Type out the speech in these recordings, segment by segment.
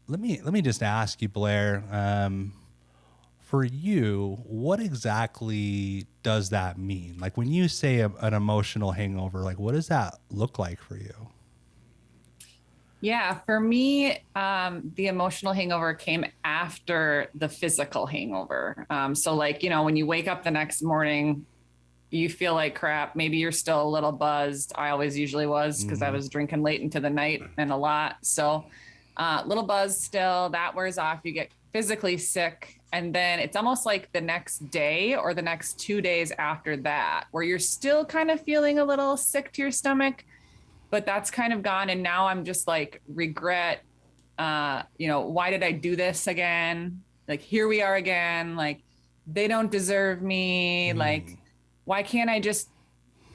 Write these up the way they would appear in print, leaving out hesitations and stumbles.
let me just ask you, Blair. For you, what exactly does that mean? Like when you say an emotional hangover, like what does that look like for you? Yeah, for me, the emotional hangover came after the physical hangover. So, like, when you wake up the next morning, you feel like crap. Maybe you're still a little buzzed. I always usually was because I Mm-hmm. was drinking late into the night and a lot. So, little buzz still, that wears off. You get physically sick. And then it's almost like the next day or the next 2 days after that, where you're still kind of feeling a little sick to your stomach, but that's kind of gone. And now I'm just like regret, why did I do this again? Like, here we are again. Like, they don't deserve me. Like, Mm. why can't I just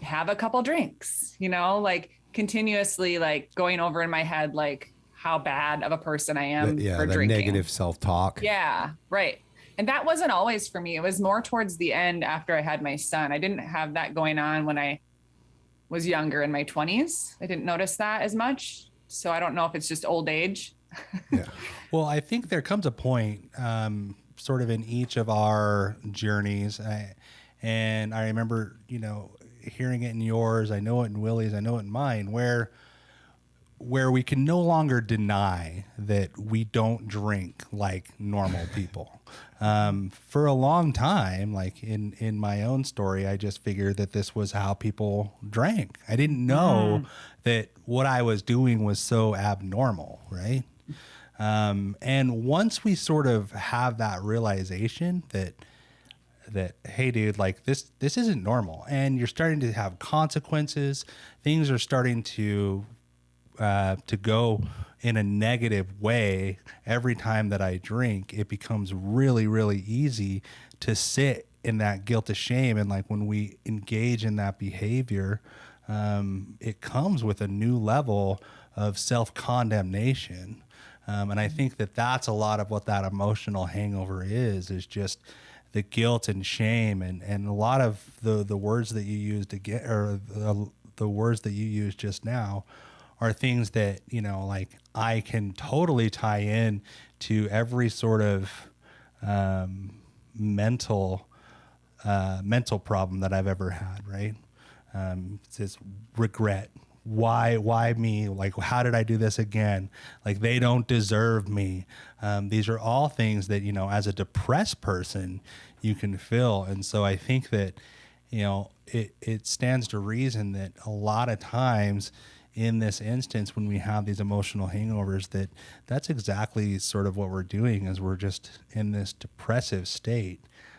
have a couple drinks? Like continuously like going over in my head, like how bad of a person I am for The negative drinking. self-talk. Yeah, right. And that wasn't always for me. It was more towards the end after I had my son. I didn't have that going on when I was younger in my 20s. I didn't notice that as much. So I don't know if it's just old age. Yeah. Well, I think there comes a point, sort of in each of our journeys, and I remember, hearing it in yours. I know it in Willie's. I know it in mine, where we can no longer deny that we don't drink like normal people. For a long time, like in my own story, I just figured that this was how people drank. I didn't know Mm, that what I was doing was so abnormal, right? And once we sort of have that realization that hey dude, like this isn't normal, and you're starting to have consequences, things are starting to go in a negative way every time that I drink, it becomes really, really easy to sit in that guilt of shame. And like when we engage in that behavior, it comes with a new level of self-condemnation. And I think that that's a lot of what that emotional hangover is just the guilt and shame. And a lot of the words that you used again, or the words that you used just now, are things that, like I can totally tie in to every sort of mental mental problem that I've ever had, right? It's this regret. Why me? Like, how did I do this again? Like, they don't deserve me. These are all things that, as a depressed person, you can feel. And so I think that, it stands to reason that a lot of times in this instance, when we have these emotional hangovers, that's exactly sort of what we're doing, is we're just in this depressive state.